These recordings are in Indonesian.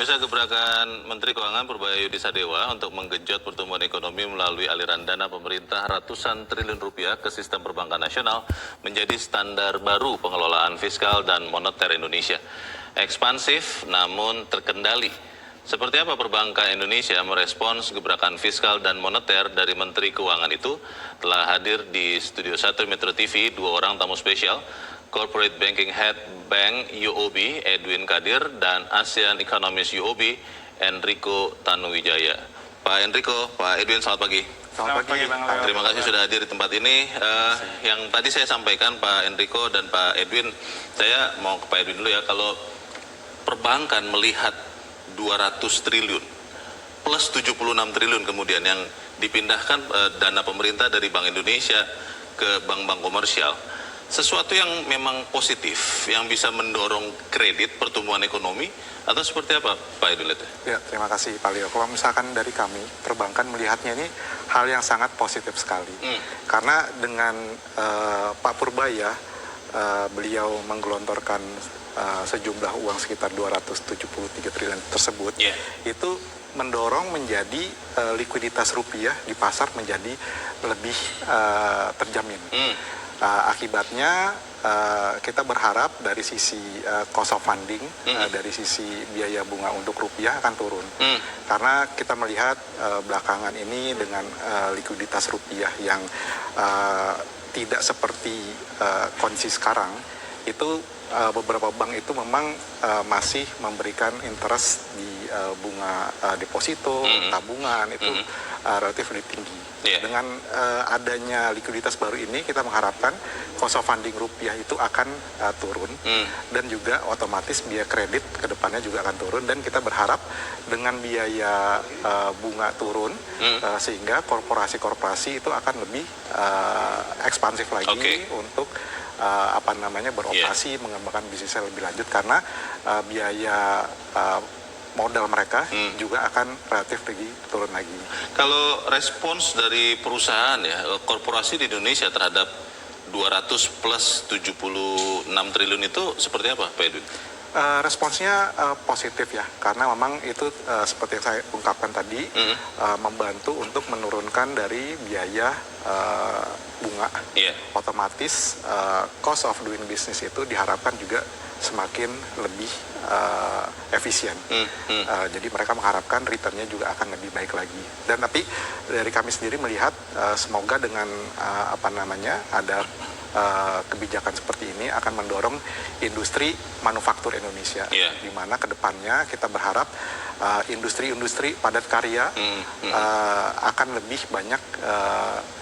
Pemirsa, gebrakan Menteri Keuangan Purbaya Yudhisadewa untuk menggenjot pertumbuhan ekonomi melalui aliran dana pemerintah ratusan triliun rupiah ke sistem perbankan nasional menjadi standar baru pengelolaan fiskal dan moneter Indonesia. Ekspansif namun terkendali. Seperti apa perbankan Indonesia merespons gebrakan fiskal dan moneter dari Menteri Keuangan itu? Telah hadir di Studio 1 Metro TV dua orang tamu spesial, Corporate Banking Head Bank UOB Edwin Kadir dan ASEAN Economist UOB Enrico Tanuwijaya. Pak Enrico, Pak Edwin, selamat pagi. Selamat pagi, Bang Leo. Terima kasih sudah hadir di tempat ini. Yang tadi saya sampaikan, Pak Enrico dan Pak Edwin, saya mau ke Pak Edwin dulu ya. Kalau perbankan melihat 200 triliun plus 76 triliun kemudian yang dipindahkan dana pemerintah dari Bank Indonesia ke bank-bank komersial, sesuatu yang memang positif, yang bisa mendorong kredit pertumbuhan ekonomi, atau seperti apa Pak Edwin? Ya, terima kasih Pak Leo. Kalau misalkan dari kami, perbankan melihatnya ini hal yang sangat positif sekali. Karena dengan Pak Purbaya, beliau menggelontorkan sejumlah uang sekitar 273 triliun tersebut, itu mendorong menjadi likuiditas rupiah di pasar menjadi lebih terjamin. Akibatnya kita berharap dari sisi cost of funding, dari sisi biaya bunga untuk rupiah akan turun. Karena kita melihat belakangan ini dengan likuiditas rupiah yang tidak seperti kondisi sekarang, itu beberapa bank itu memang masih memberikan interest di bunga deposito, tabungan itu relatif lebih tinggi. Dengan adanya likuiditas baru ini, kita mengharapkan cost of funding rupiah itu akan turun, dan juga otomatis biaya kredit ke depannya juga akan turun, dan kita berharap dengan biaya bunga turun, sehingga korporasi-korporasi itu akan lebih ekspansif lagi untuk beroperasi, mengembangkan bisnisnya lebih lanjut, karena biaya modal mereka juga akan relatif turun lagi. Kalau respons dari perusahaan ya, korporasi di Indonesia terhadap 200 plus 76 triliun itu seperti apa Pak Edwin? Responsnya positif ya, karena memang itu seperti yang saya ungkapkan tadi, membantu untuk menurunkan dari biaya bunga. Otomatis cost of doing business itu diharapkan juga semakin lebih efisien. Jadi mereka mengharapkan returnnya juga akan lebih baik lagi. Dan tapi dari kami sendiri melihat semoga dengan ada kebijakan seperti ini akan mendorong industri manufaktur Indonesia, di mana kedepannya kita berharap industri-industri padat karya akan lebih banyak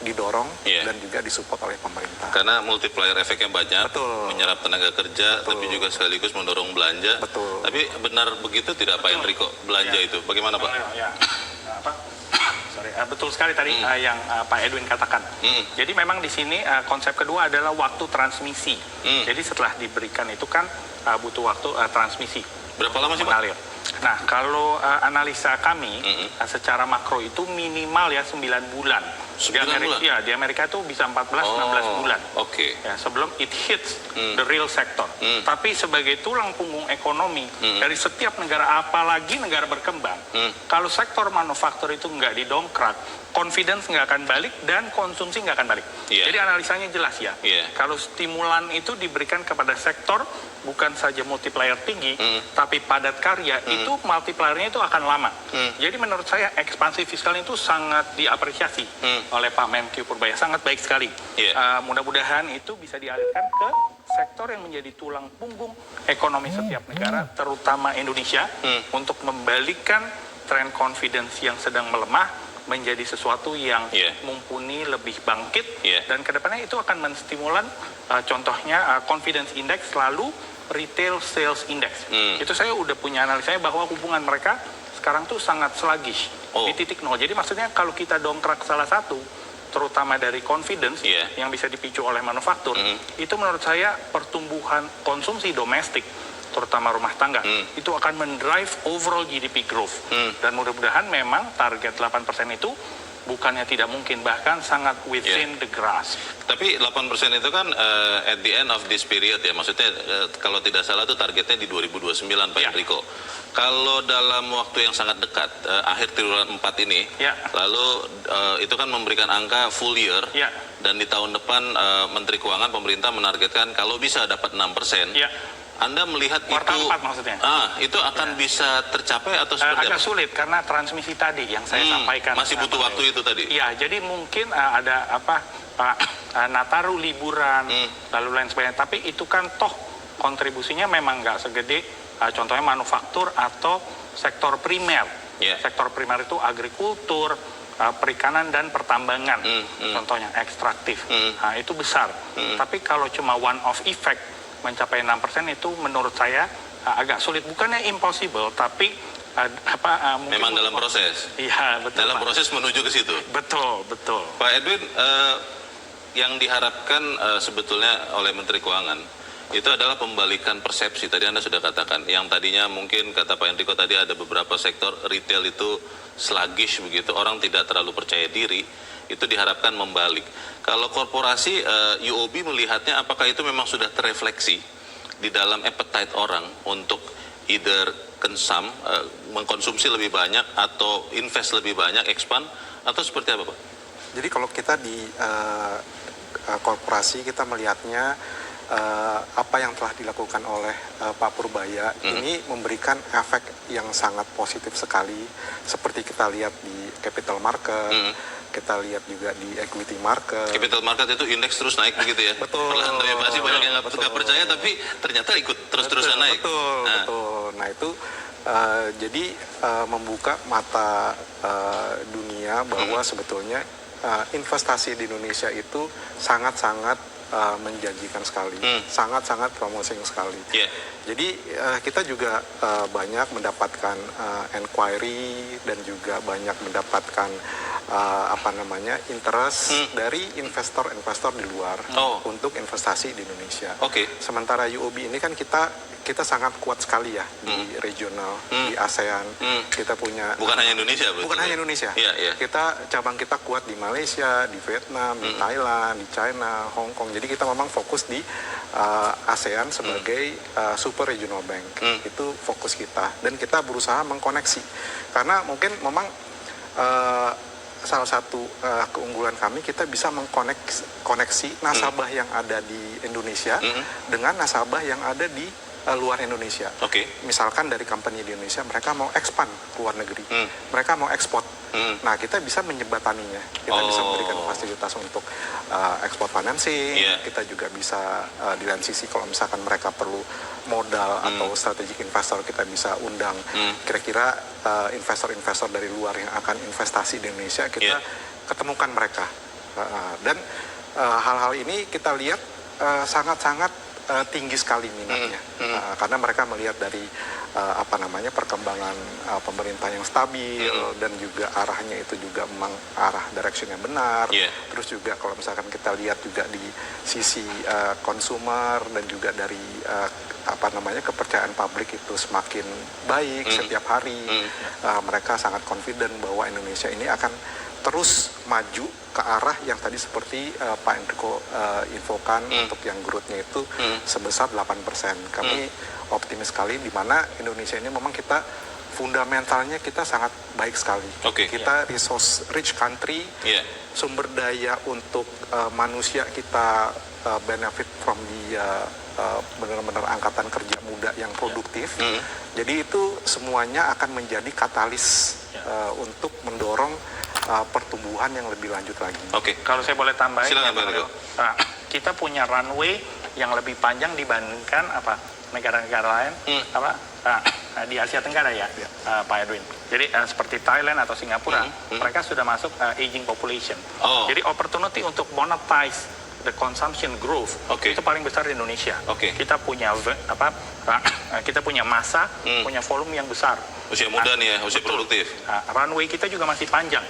didorong dan juga disupport oleh pemerintah. Karena multiplier efeknya banyak, menyerap tenaga kerja, tapi juga sekaligus mendorong belanja. Tapi benar begitu tidak Pak Enrico, belanja itu bagaimana Pak? Betul sekali tadi yang Pak Edwin katakan. Jadi memang di sini konsep kedua adalah waktu transmisi. Jadi setelah diberikan itu kan butuh waktu transmisi. Berapa lama sih Pak? Nah, kalau analisa kami secara makro itu minimal ya 9 bulan. Di Amerika itu bisa 14-16 bulan. Ya, sebelum it hits the real sector. Tapi sebagai tulang punggung ekonomi dari setiap negara, apalagi negara berkembang, kalau sektor manufaktur itu nggak didongkrak, confidence nggak akan balik dan konsumsi nggak akan balik. Jadi analisanya jelas ya. Kalau stimulan itu diberikan kepada sektor bukan saja multiplier tinggi, tapi padat karya, itu multipliernya itu akan lama. Jadi menurut saya ekspansi fiskal itu sangat diapresiasi oleh Pak Menkyu Purbaya, sangat baik sekali. Mudah-mudahan itu bisa dialirkan ke sektor yang menjadi tulang punggung ekonomi setiap negara, terutama Indonesia, untuk membalikan tren confidence yang sedang melemah menjadi sesuatu yang mumpuni, lebih bangkit, dan kedepannya itu akan menstimulan contohnya confidence index lalu retail sales index. Itu saya udah punya analisanya bahwa hubungan mereka sekarang tuh sangat sluggish di titik nol. Jadi maksudnya kalau kita dongkrak salah satu, terutama dari confidence yang bisa dipicu oleh manufaktur, itu menurut saya pertumbuhan konsumsi domestik, terutama rumah tangga, itu akan mendrive overall GDP growth. Dan mudah-mudahan memang target 8% itu bukannya tidak mungkin, bahkan sangat within the grasp. Tapi 8% itu kan at the end of this period ya, maksudnya kalau tidak salah itu targetnya di 2029 Pak Enrico. Kalau dalam waktu yang sangat dekat, akhir triwulan 4 ini, lalu itu kan memberikan angka full year, dan di tahun depan Menteri Keuangan pemerintah menargetkan kalau bisa dapat 6%. Anda melihat kuartal 4 maksudnya? Itu akan bisa tercapai atau seperti agak sulit karena transmisi tadi yang saya sampaikan. Masih butuh waktu itu tadi? Ya, jadi mungkin ada Nataru, liburan, lalu lain sebagainya. Tapi itu kan toh kontribusinya memang nggak segede contohnya manufaktur atau sektor primer. Sektor primer itu agrikultur, perikanan dan pertambangan, contohnya ekstraktif. Nah, itu besar. Tapi kalau cuma one off effect mencapai 6% itu menurut saya agak sulit. Bukannya impossible, tapi mungkin memang dalam proses. Iya, betul. Dalam Pak. proses menuju ke situ. Betul. Pak Edwin, yang diharapkan sebetulnya oleh Menteri Keuangan itu adalah pembalikan persepsi. Tadi Anda sudah katakan, yang tadinya mungkin kata Pak Enrico tadi ada beberapa sektor retail itu sluggish begitu, orang tidak terlalu percaya diri, itu diharapkan membalik. Kalau korporasi UOB melihatnya apakah itu memang sudah terrefleksi di dalam appetite orang untuk either mengkonsumsi lebih banyak atau invest lebih banyak, expand, atau seperti apa Pak? Jadi kalau kita di korporasi kita melihatnya apa yang telah dilakukan oleh Pak Purbaya ini memberikan efek yang sangat positif sekali, seperti kita lihat di capital market, kita lihat juga di equity market. Capital market itu indeks terus naik begitu ya? Betul. Perlahan tapi masih banyak yang nggak percaya, tapi ternyata ikut terus-terusan naik. Betul. Nah itu jadi membuka mata dunia bahwa sebetulnya investasi di Indonesia itu sangat-sangat menjanjikan sekali, sangat-sangat promising sekali. Jadi kita juga banyak mendapatkan inquiry dan juga banyak mendapatkan interest dari investor-investor di luar untuk investasi di Indonesia. Sementara UOB ini kan kita sangat kuat sekali ya di regional, di ASEAN. Kita punya bukan hanya Indonesia, bukan hanya Indonesia. Cabang kita kuat di Malaysia, di Vietnam, di Thailand, di China, Hong Kong. Jadi kita memang fokus di ASEAN sebagai super regional bank. Itu fokus kita, dan kita berusaha mengkoneksi. Karena mungkin memang salah satu keunggulan kami, kita bisa mengkoneksi nasabah yang ada di Indonesia dengan nasabah yang ada di luar Indonesia. Misalkan dari company di Indonesia, mereka mau expand ke luar negeri, mereka mau ekspor. Nah, kita bisa menjembataninya. Kita bisa memberikan fasilitas untuk ekspor financing. Kita juga bisa di lain sisi kalau misalkan mereka perlu modal atau strategic investor, kita bisa undang kira-kira investor-investor dari luar yang akan investasi di Indonesia, kita ketemukan mereka. Dan hal-hal ini kita lihat sangat-sangat tinggi sekali minatnya, karena mereka melihat dari perkembangan pemerintah yang stabil, dan juga arahnya itu juga memang arah direction yang benar. Terus juga kalau misalkan kita lihat juga di sisi consumer dan juga dari kepercayaan publik itu semakin baik setiap hari. Mereka sangat confident bahwa Indonesia ini akan terus maju ke arah yang tadi seperti Pak Enrico infokan, untuk yang growth-nya itu sebesar 8%. Kami optimis sekali, di mana Indonesia ini memang kita fundamentalnya kita sangat baik sekali. Kita resource rich country, sumber daya untuk manusia kita benefit from the benar-benar angkatan kerja muda yang produktif. Jadi itu semuanya akan menjadi katalis untuk mendorong pertumbuhan yang lebih lanjut lagi. Kalau saya boleh tambahin, silakan, kita punya runway yang lebih panjang dibandingkan negara-negara lain di Asia Tenggara ya, Pak Edwin. Jadi seperti Thailand atau Singapura, mereka sudah masuk aging population. Jadi opportunity untuk monetize the consumption growth itu paling besar di Indonesia. Kita punya kita punya massa, punya volume yang besar. Usia muda nih ya, usia produktif. Runway kita juga masih panjang.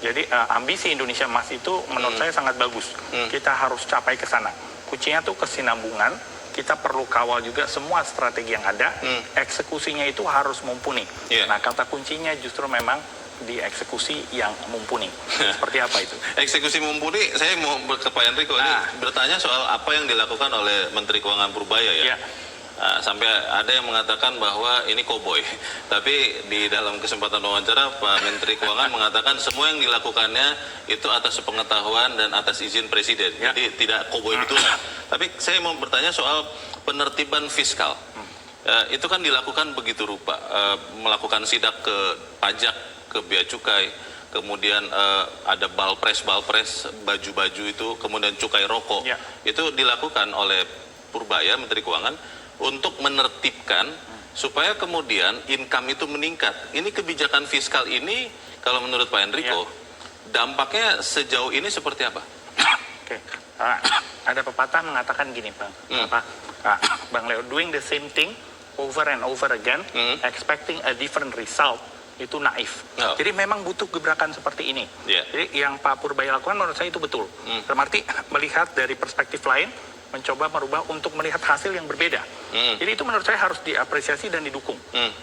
Jadi ambisi Indonesia Emas itu menurut saya sangat bagus. Kita harus capai ke sana. Kuncinya tuh kesinambungan. Kita perlu kawal juga semua strategi yang ada. Eksekusinya itu harus mumpuni. Nah, kata kuncinya justru memang dieksekusi yang mumpuni. Seperti apa itu? Eksekusi mumpuni, saya mau ke Pak Enrico ini bertanya soal apa yang dilakukan oleh Menteri Keuangan Purbaya ya. Sampai ada yang mengatakan bahwa ini koboi. Tapi di dalam kesempatan wawancara Pak Menteri Keuangan mengatakan semua yang dilakukannya itu atas sepengetahuan dan atas izin Presiden. Jadi tidak koboi betul. Tapi saya mau bertanya soal penertiban fiskal. Itu kan dilakukan begitu rupa. Melakukan sidak ke pajak, ke bea cukai, kemudian ada balpres, baju-baju itu, kemudian cukai rokok. Itu dilakukan oleh Purbaya, Menteri Keuangan, untuk menertibkan supaya kemudian income itu meningkat. Ini kebijakan fiskal ini, kalau menurut Pak Enrico, dampaknya sejauh ini seperti apa? Oke. Ada pepatah mengatakan gini, Bang. Bang Leo, doing the same thing over and over again, expecting a different result, itu naif. Jadi memang butuh gebrakan seperti ini. Jadi yang Pak Purbaya lakukan menurut saya itu betul. Dalam arti melihat dari perspektif lain, mencoba merubah untuk melihat hasil yang berbeda. Jadi itu menurut saya harus diapresiasi dan didukung.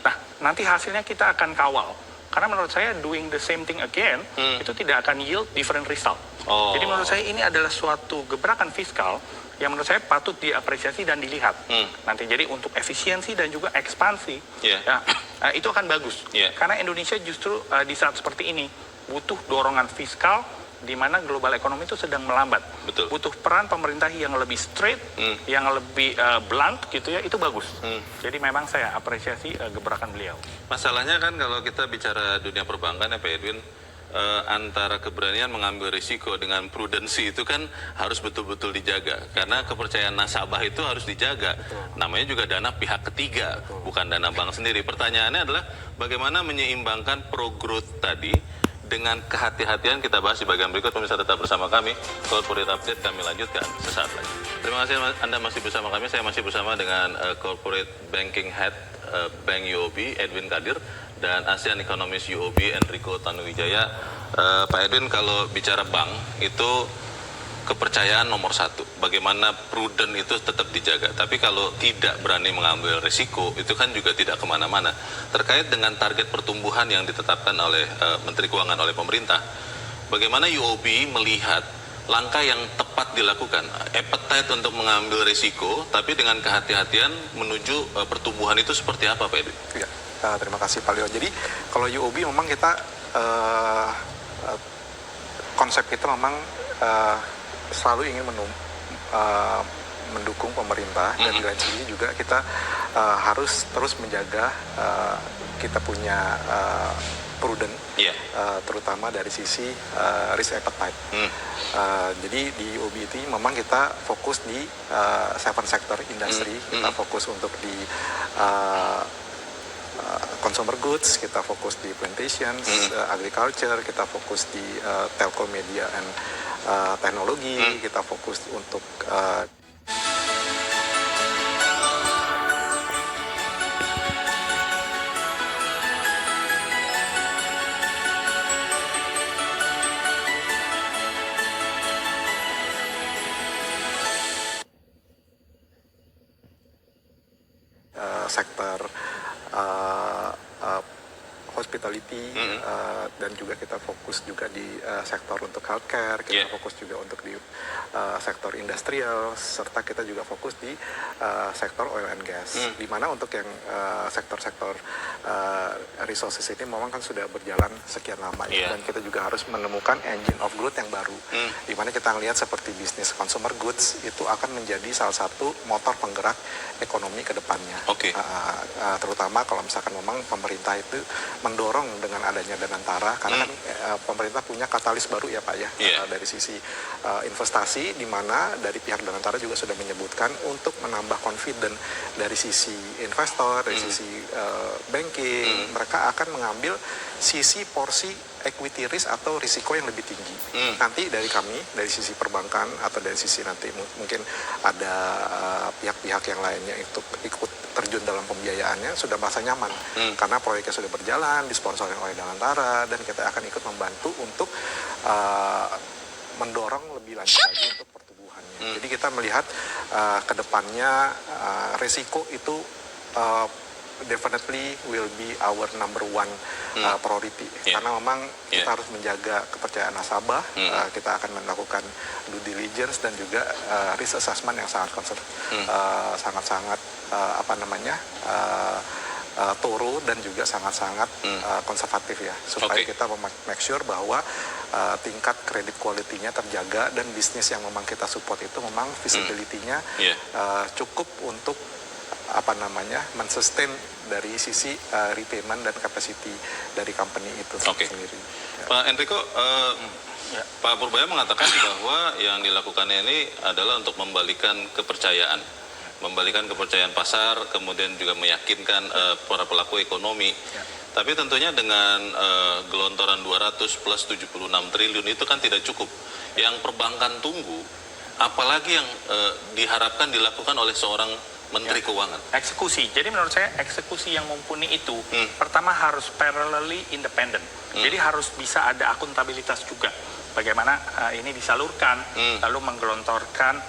Nah, nanti hasilnya kita akan kawal. Karena menurut saya doing the same thing again, itu tidak akan yield different result. Jadi menurut saya ini adalah suatu gebrakan fiskal yang menurut saya patut diapresiasi dan dilihat. Nanti jadi untuk efisiensi dan juga ekspansi, itu akan bagus. Karena Indonesia justru di saat seperti ini butuh dorongan fiskal, di mana global ekonomi itu sedang melambat. Butuh peran pemerintah yang lebih straight, yang lebih blunt gitu ya, itu bagus. Jadi memang saya apresiasi gebrakan beliau. Masalahnya kan kalau kita bicara dunia perbankan ya Pak Edwin, antara keberanian mengambil risiko dengan prudensi itu kan harus betul-betul dijaga. Karena kepercayaan nasabah itu harus dijaga. Namanya juga dana pihak ketiga, bukan dana bank sendiri. Pertanyaannya adalah bagaimana menyeimbangkan pro-growth tadi dengan kehati-hatian. Kita bahas di bagian berikut. Pemirsa tetap bersama kami. Corporate Update kami lanjutkan sesaat lagi. Terima kasih Anda masih bersama kami. Saya masih bersama dengan Corporate Banking Head Bank UOB, Edwin Kadir, dan ASEAN Economist UOB, Enrico Tanuwijaya. Pak Edwin, kalau bicara bank itu kepercayaan nomor satu. Bagaimana prudent itu tetap dijaga. Tapi kalau tidak berani mengambil risiko, itu kan juga tidak kemana-mana. Terkait dengan target pertumbuhan yang ditetapkan oleh Menteri Keuangan, oleh pemerintah, bagaimana UOB melihat langkah yang tepat dilakukan? Appetite untuk mengambil risiko, tapi dengan kehati-hatian menuju pertumbuhan itu seperti apa, Pak Edi? Ya, terima kasih Pak Leo. Jadi kalau UOB memang kita, konsep kita memang selalu ingin mendukung pemerintah, dan di lain sisi juga kita harus terus menjaga kita punya prudent, terutama dari sisi risk appetite. Jadi di UOB itu memang kita fokus di 7 sector industri, kita fokus untuk di consumer goods, kita fokus di plantations, agriculture, kita fokus di telco, media, and teknologi, kita fokus untuk sektor hospitality, dan juga kita fokus juga di sektor untuk healthcare, kita fokus juga untuk di sektor industrial, serta kita juga fokus di sektor oil and gas. Di mana untuk yang sektor-sektor resources ini memang kan sudah berjalan sekian lama, dan kita juga harus menemukan engine of growth yang baru. Di mana kita melihat seperti bisnis consumer goods itu akan menjadi salah satu motor penggerak ekonomi ke depannya. Terutama kalau misalkan memang pemerintah itu mendorong dengan adanya Danantara, karena kan pemerintah punya katalis baru ya Pak ya, dari sisi investasi, di mana dari pihak Danantara juga sudah menyebutkan untuk menambah confident dari sisi investor, dari sisi banking, mereka akan mengambil sisi porsi equity risk atau risiko yang lebih tinggi. Nanti dari kami, dari sisi perbankan atau dari sisi nanti mungkin ada pihak-pihak yang lainnya itu ikut terjun dalam pembiayaannya, sudah merasa nyaman karena proyeknya sudah berjalan, disponsori oleh Danantara, dan kita akan ikut membantu untuk mendorong lebih lanjut lagi untuk pertumbuhannya. Jadi kita melihat ke depannya resiko itu definitely will be our number one priority. Karena memang kita harus menjaga kepercayaan nasabah, kita akan melakukan due diligence dan juga risk assessment yang sangat-sangat thorough dan juga sangat-sangat konservatif ya, supaya kita make sure bahwa tingkat kredit quality-nya terjaga dan bisnis yang memang kita support itu memang visibility-nya cukup untuk mensustain dari sisi repayment dan capacity dari company itu sendiri. Pak Enrico, Pak Purbaya mengatakan bahwa yang dilakukannya ini adalah untuk membalikan kepercayaan pasar, kemudian juga meyakinkan para pelaku ekonomi. Tapi tentunya dengan gelontoran 200 plus 76 triliun itu kan tidak cukup. Yang perbankan tunggu, apalagi yang diharapkan dilakukan oleh seorang Menteri Keuangan. Eksekusi. Jadi menurut saya eksekusi yang mumpuni itu pertama harus parallelly independent. Jadi harus bisa ada akuntabilitas juga. Bagaimana ini disalurkan, lalu menggelontorkan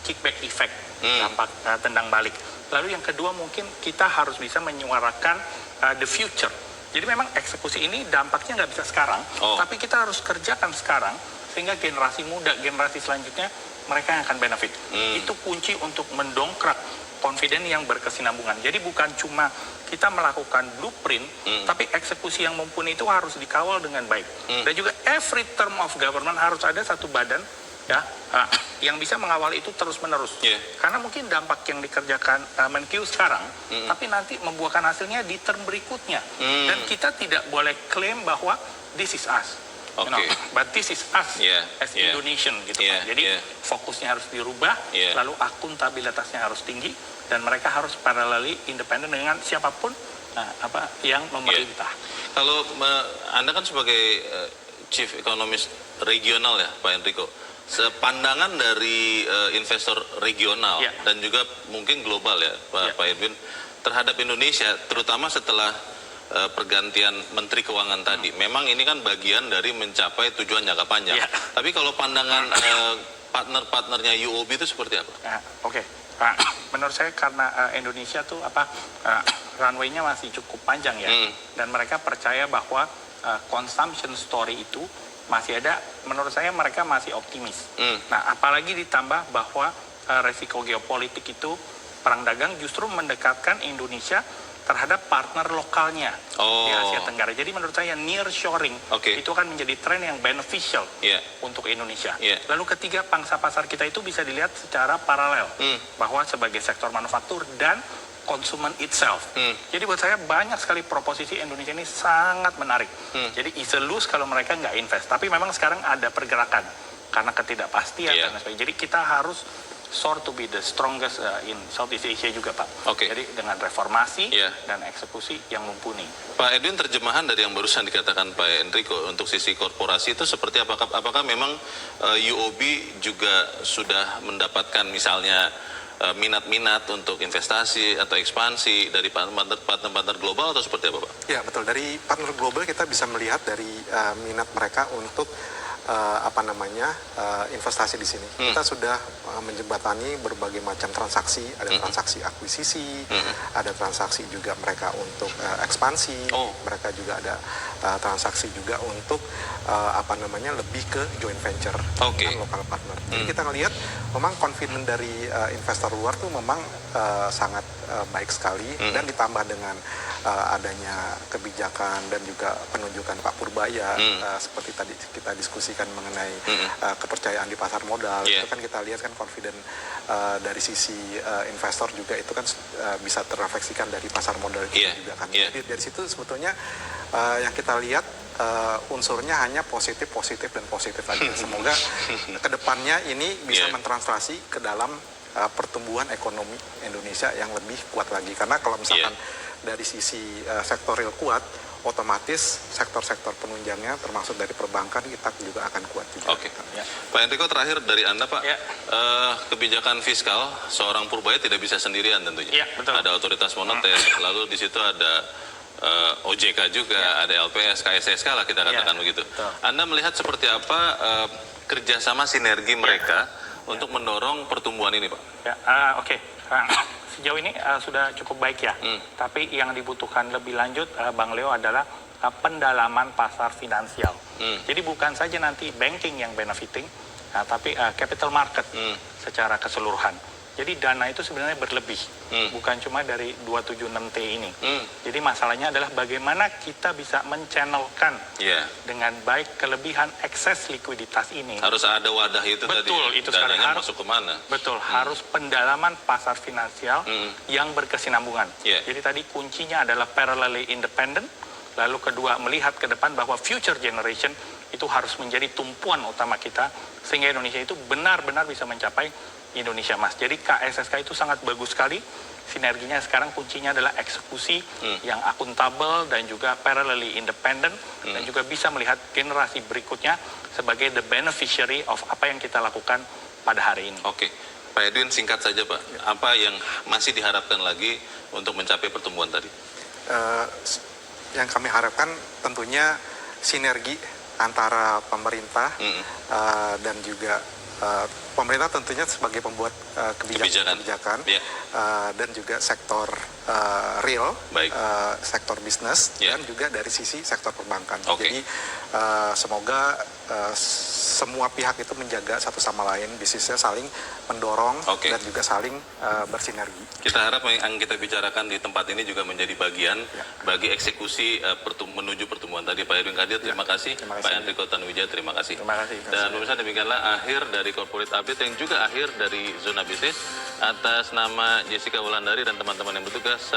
kickback effect, dampak tendang balik. Lalu yang kedua mungkin kita harus bisa menyuarakan the future. Jadi memang eksekusi ini dampaknya nggak bisa sekarang, tapi kita harus kerjakan sekarang sehingga generasi muda, generasi selanjutnya mereka yang akan benefit. Itu kunci untuk mendongkrak confident yang berkesinambungan. Jadi bukan cuma kita melakukan blueprint, tapi eksekusi yang mumpuni itu harus dikawal dengan baik. Dan juga every term of government harus ada satu badan yang bisa mengawal itu terus-menerus. Karena mungkin dampak yang dikerjakan Menkyu sekarang, tapi nanti membuahkan hasilnya di term berikutnya. Dan kita tidak boleh klaim bahwa this is us. But this is us as Indonesian gitu kan. Jadi fokusnya harus dirubah, lalu akuntabilitasnya harus tinggi, dan mereka harus parallelly independen dengan siapapun yang memerintah. Kalau Anda kan sebagai Chief Economist regional ya, Pak Enrico, sepandangan dari investor regional dan juga mungkin global ya, Pak Edwin, terhadap Indonesia, terutama setelah pergantian Menteri Keuangan tadi. Memang ini kan bagian dari mencapai tujuan jangka panjang. Tapi kalau pandangan partner-partnernya UOB itu seperti apa? Menurut saya karena Indonesia tuh runway-nya masih cukup panjang ya, dan mereka percaya bahwa consumption story itu masih ada. Menurut saya mereka masih optimis. Nah, apalagi ditambah bahwa resiko geopolitik itu, perang dagang justru mendekatkan Indonesia terhadap partner lokalnya di Asia Tenggara. Jadi menurut saya nearshoring itu akan menjadi tren yang beneficial untuk Indonesia. Lalu ketiga, pangsa pasar kita itu bisa dilihat secara paralel, bahwa sebagai sektor manufaktur dan konsumen itself. Jadi buat saya banyak sekali proposisi Indonesia ini sangat menarik. Jadi is a lose kalau mereka nggak invest. Tapi memang sekarang ada pergerakan karena ketidakpastian dan sebagainya. Jadi kita harus to be the strongest in Southeast Asia juga, Pak. Jadi dengan reformasi dan eksekusi yang mumpuni. Pak Edwin, terjemahan dari yang barusan dikatakan Pak Enrico untuk sisi korporasi itu seperti apakah? Apakah memang UOB juga sudah mendapatkan misalnya minat-minat untuk investasi atau ekspansi dari partner-partner global atau seperti apa, Pak? Ya, betul. Dari partner global kita bisa melihat dari minat mereka untuk investasi di sini. Kita sudah menjembatani berbagai macam transaksi, ada transaksi akuisisi, ada transaksi juga mereka untuk ekspansi, mereka juga ada transaksi juga untuk lebih ke joint venture dengan lokal partner. Jadi kita ngelihat memang confident dari investor luar tuh memang sangat baik sekali, dan ditambah dengan adanya kebijakan dan juga penunjukan Pak Purbaya seperti tadi kita diskusikan mengenai kepercayaan di pasar modal, itu kan kita lihat kan confident dari sisi investor juga itu kan bisa terrefleksikan dari pasar modal juga kan. Jadi dari situ sebetulnya yang kita lihat unsurnya hanya positif aja. Semoga kedepannya ini bisa mentranslasi ke dalam pertumbuhan ekonomi Indonesia yang lebih kuat lagi. Karena kalau misalkan dari sisi sektor real kuat, otomatis sektor-sektor penunjangnya termasuk dari perbankan kita juga akan kuat juga. Pak Enrico, terakhir dari Anda, Pak, kebijakan fiskal seorang Purbaya tidak bisa sendirian tentunya. Ada otoritas moneter, lalu di situ ada OJK juga, ada LPS, KSSK lah kita katakan begitu. Anda melihat seperti apa kerjasama sinergi mereka untuk mendorong pertumbuhan ini, Pak? sejauh ini sudah cukup baik ya. Tapi yang dibutuhkan lebih lanjut, Bang Leo, adalah pendalaman pasar finansial. Jadi bukan saja nanti banking yang benefiting, tapi capital market secara keseluruhan. Jadi dana itu sebenarnya berlebih, bukan cuma dari 276T ini. Jadi masalahnya adalah bagaimana kita bisa menchannelkan dengan baik kelebihan ekses likuiditas ini. Harus ada wadah itu tadi. Betul, itu sekarang harus masuk kemana? Betul, harus pendalaman pasar finansial yang berkesinambungan. Jadi tadi kuncinya adalah parallelly independent, lalu kedua melihat ke depan bahwa future generation itu harus menjadi tumpuan utama kita, sehingga Indonesia itu benar-benar bisa mencapai Indonesia Emas. Jadi KSSK itu sangat bagus sekali. Sinerginya sekarang kuncinya adalah eksekusi yang akuntabel dan juga parallelly independent, dan juga bisa melihat generasi berikutnya sebagai the beneficiary of apa yang kita lakukan pada hari ini. Oke, Pak Edwin, singkat saja Pak, apa yang masih diharapkan lagi untuk mencapai pertumbuhan tadi? Yang kami harapkan tentunya sinergi antara pemerintah dan juga pemerintah tentunya sebagai pembuat kebijakan dan juga sektor real, sektor bisnis, dan juga dari sisi sektor perbankan. Jadi semoga semua pihak itu menjaga satu sama lain, bisnisnya saling mendorong dan juga saling bersinergi. Kita harap yang kita bicarakan di tempat ini juga menjadi bagian bagi eksekusi menuju pertumbuhan tadi. Pak Edwin Kadir, terima kasih. Pak Enrico Tanuwijaya, terima kasih. Dan pemirsa, demikianlah akhir dari Corporate Update yang juga akhir dari Zona Bisnis. Atas nama Jessica Wulandari dan teman-teman yang bertugas,